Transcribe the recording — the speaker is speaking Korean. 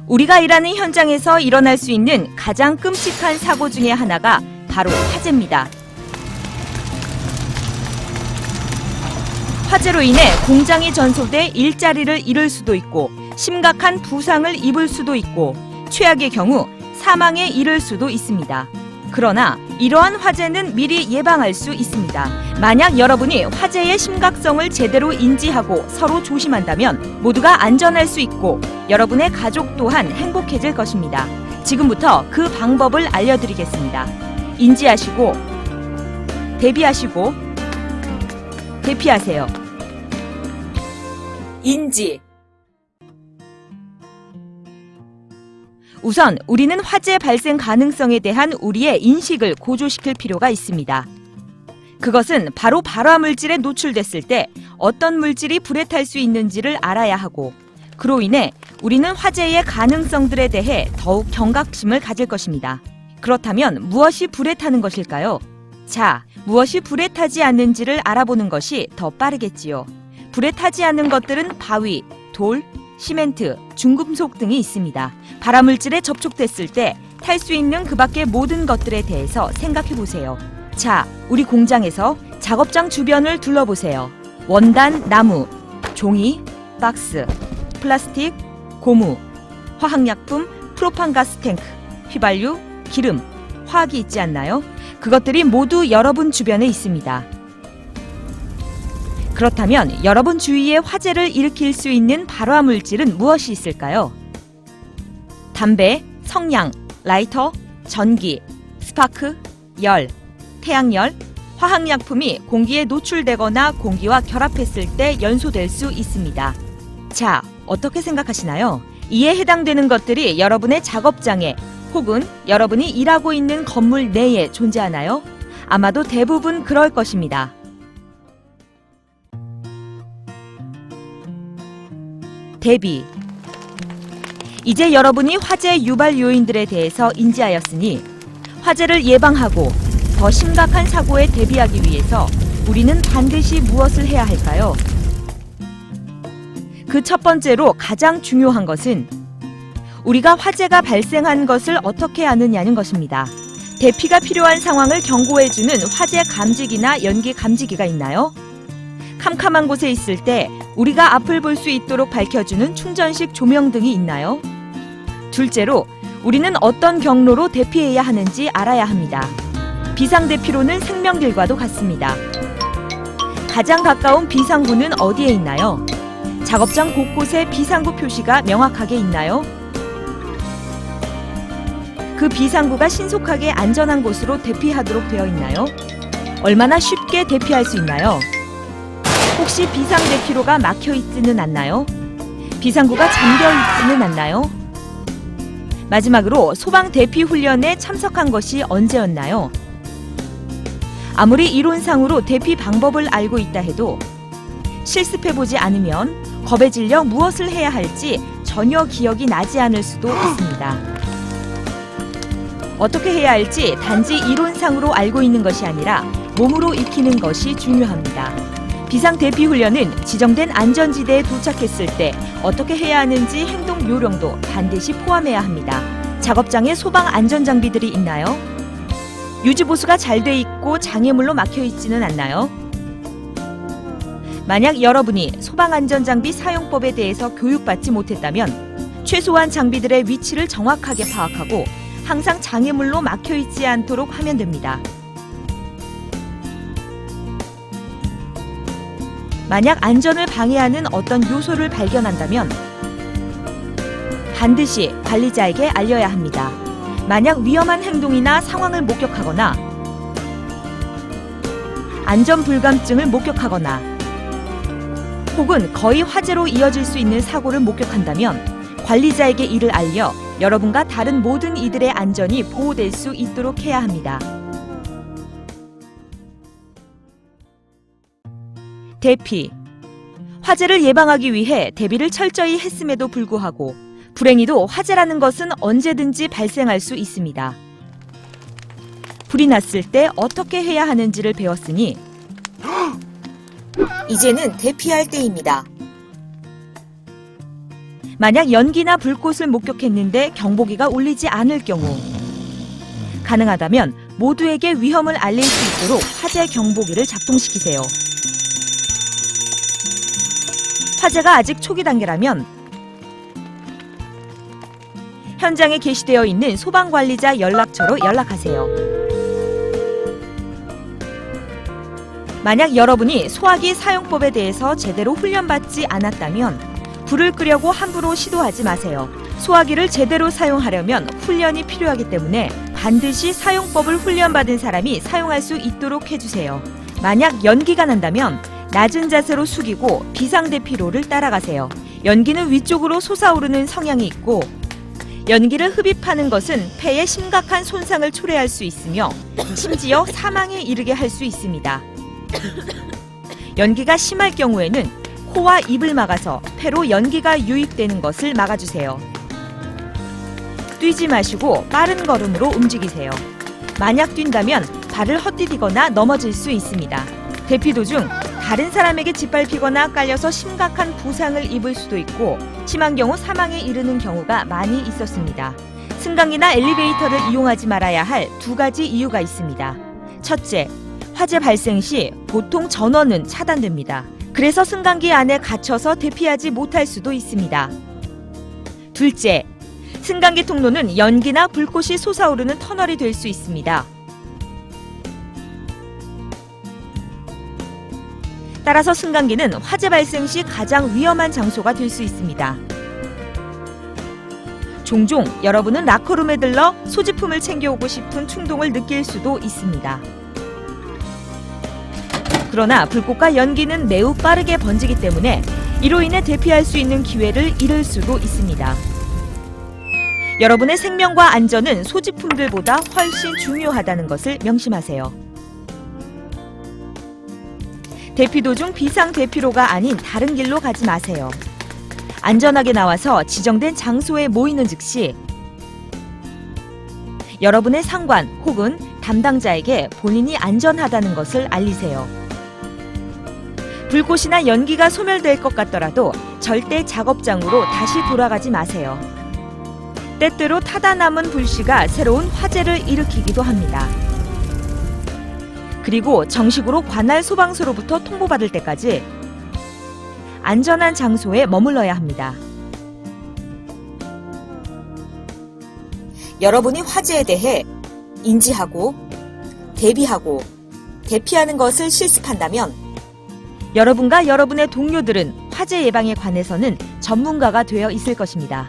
우리가 일하는 현장에서 일어날 수 있는 가장 끔찍한 사고 중에 하나가 바로 화재입니다. 화재로 인해 공장이 전소돼 일자리를 잃을 수도 있고 심각한 부상을 입을 수도 있고 최악의 경우 사망에 이를 수도 있습니다. 그러나 이러한 화재는 미리 예방할 수 있습니다. 만약 여러분이 화재의 심각성을 제대로 인지하고 서로 조심한다면 모두가 안전할 수 있고 여러분의 가족 또한 행복해질 것입니다. 지금부터 그 방법을 알려드리겠습니다. 인지하시고 대비하시고 대피하세요. 인지. 우선 우리는 화재 발생 가능성에 대한 우리의 인식을 고조시킬 필요가 있습니다. 그것은 바로 발화물질에 노출됐을 때 어떤 물질이 불에 탈 수 있는지를 알아야 하고 그로 인해 우리는 화재의 가능성들에 대해 더욱 경각심을 가질 것입니다. 그렇다면 무엇이 불에 타는 것일까요? 자, 무엇이 불에 타지 않는지를 알아보는 것이 더 빠르겠지요. 불에 타지 않는 것들은 바위, 돌, 시멘트, 중금속 등이 있습니다. 발화물질에 접촉됐을 때 탈 수 있는 그 밖의 모든 것들에 대해서 생각해 보세요. 자, 우리 공장에서 작업장 주변을 둘러보세요. 원단, 나무, 종이, 박스, 플라스틱, 고무, 화학약품, 프로판가스 탱크, 휘발유, 기름, 화학이 있지 않나요? 그것들이 모두 여러분 주변에 있습니다. 그렇다면 여러분 주위에 화재를 일으킬 수 있는 발화물질은 무엇이 있을까요? 담배, 성냥, 라이터, 전기, 스파크, 열, 태양열, 화학약품이 공기에 노출되거나 공기와 결합했을 때 연소될 수 있습니다. 자, 어떻게 생각하시나요? 이에 해당되는 것들이 여러분의 작업장에 혹은 여러분이 일하고 있는 건물 내에 존재하나요? 아마도 대부분 그럴 것입니다. 대비. 이제 여러분이 화재 유발 요인들에 대해서 인지하였으니 화재를 예방하고 더 심각한 사고에 대비하기 위해서 우리는 반드시 무엇을 해야 할까요? 그 첫 번째로 가장 중요한 것은 우리가 화재가 발생한 것을 어떻게 아느냐는 것입니다. 대피가 필요한 상황을 경고해주는 화재 감지기나 연기 감지기가 있나요? 캄캄한 곳에 있을 때 우리가 앞을 볼 수 있도록 밝혀주는 충전식 조명 등이 있나요? 둘째로 우리는 어떤 경로로 대피해야 하는지 알아야 합니다. 비상대피로는 생명길과도 같습니다. 가장 가까운 비상구는 어디에 있나요? 작업장 곳곳에 비상구 표시가 명확하게 있나요? 그 비상구가 신속하게 안전한 곳으로 대피하도록 되어 있나요? 얼마나 쉽게 대피할 수 있나요? 혹시 비상대피로가 막혀 있지는 않나요? 비상구가 잠겨 있지는 않나요? 마지막으로 소방 대피 훈련에 참석한 것이 언제였나요? 아무리 이론상으로 대피 방법을 알고 있다 해도 실습해보지 않으면 겁에 질려 무엇을 해야 할지 전혀 기억이 나지 않을 수도 있습니다. 어떻게 해야 할지 단지 이론상으로 알고 있는 것이 아니라 몸으로 익히는 것이 중요합니다. 비상대피훈련은 지정된 안전지대에 도착했을 때 어떻게 해야 하는지 행동 요령도 반드시 포함해야 합니다. 작업장에 소방 안전장비들이 있나요? 유지보수가 잘 돼 있고 장애물로 막혀 있지는 않나요? 만약 여러분이 소방안전장비 사용법에 대해서 교육받지 못했다면 최소한 장비들의 위치를 정확하게 파악하고 항상 장애물로 막혀 있지 않도록 하면 됩니다. 만약 안전을 방해하는 어떤 요소를 발견한다면 반드시 관리자에게 알려야 합니다. 만약 위험한 행동이나 상황을 목격하거나 안전불감증을 목격하거나 혹은 거의 화재로 이어질 수 있는 사고를 목격한다면 관리자에게 이를 알려 여러분과 다른 모든 이들의 안전이 보호될 수 있도록 해야 합니다. 대피. 화재를 예방하기 위해 대비를 철저히 했음에도 불구하고 불행히도 화재라는 것은 언제든지 발생할 수 있습니다. 불이 났을 때 어떻게 해야 하는지를 배웠으니 이제는 대피할 때입니다. 만약 연기나 불꽃을 목격했는데 경보기가 울리지 않을 경우, 가능하다면 모두에게 위험을 알릴 수 있도록 화재 경보기를 작동시키세요. 화재가 아직 초기 단계라면 현장에 게시되어 있는 소방관리자 연락처로 연락하세요. 만약 여러분이 소화기 사용법에 대해서 제대로 훈련받지 않았다면 불을 끄려고 함부로 시도하지 마세요. 소화기를 제대로 사용하려면 훈련이 필요하기 때문에 반드시 사용법을 훈련받은 사람이 사용할 수 있도록 해주세요. 만약 연기가 난다면 낮은 자세로 숙이고 비상대피로를 따라가세요. 연기는 위쪽으로 솟아오르는 성향이 있고 연기를 흡입하는 것은 폐에 심각한 손상을 초래할 수 있으며 심지어 사망에 이르게 할 수 있습니다. 연기가 심할 경우에는 코와 입을 막아서 폐로 연기가 유입되는 것을 막아주세요. 뛰지 마시고 빠른 걸음으로 움직이세요. 만약 뛴다면 발을 헛디디거나 넘어질 수 있습니다. 대피 도중 다른 사람에게 짓밟히거나 깔려서 심각한 부상을 입을 수도 있고 심한 경우 사망에 이르는 경우가 많이 있었습니다. 승강기나 엘리베이터를 이용하지 말아야 할 두 가지 이유가 있습니다. 첫째, 화재 발생 시 보통 전원은 차단됩니다. 그래서 승강기 안에 갇혀서 대피하지 못할 수도 있습니다. 둘째, 승강기 통로는 연기나 불꽃이 솟아오르는 터널이 될 수 있습니다. 따라서 승강기는 화재 발생 시 가장 위험한 장소가 될 수 있습니다. 종종 여러분은 라커룸에 들러 소지품을 챙겨오고 싶은 충동을 느낄 수도 있습니다. 그러나 불꽃과 연기는 매우 빠르게 번지기 때문에 이로 인해 대피할 수 있는 기회를 잃을 수도 있습니다. 여러분의 생명과 안전은 소지품들보다 훨씬 중요하다는 것을 명심하세요. 대피 도중 비상 대피로가 아닌 다른 길로 가지 마세요. 안전하게 나와서 지정된 장소에 모이는 즉시 여러분의 상관 혹은 담당자에게 본인이 안전하다는 것을 알리세요. 불꽃이나 연기가 소멸될 것 같더라도 절대 작업장으로 다시 돌아가지 마세요. 때때로 타다 남은 불씨가 새로운 화재를 일으키기도 합니다. 그리고 정식으로 관할 소방서로부터 통보받을 때까지 안전한 장소에 머물러야 합니다. 여러분이 화재에 대해 인지하고 대비하고 대피하는 것을 실습한다면 여러분과 여러분의 동료들은 화재 예방에 관해서는 전문가가 되어 있을 것입니다.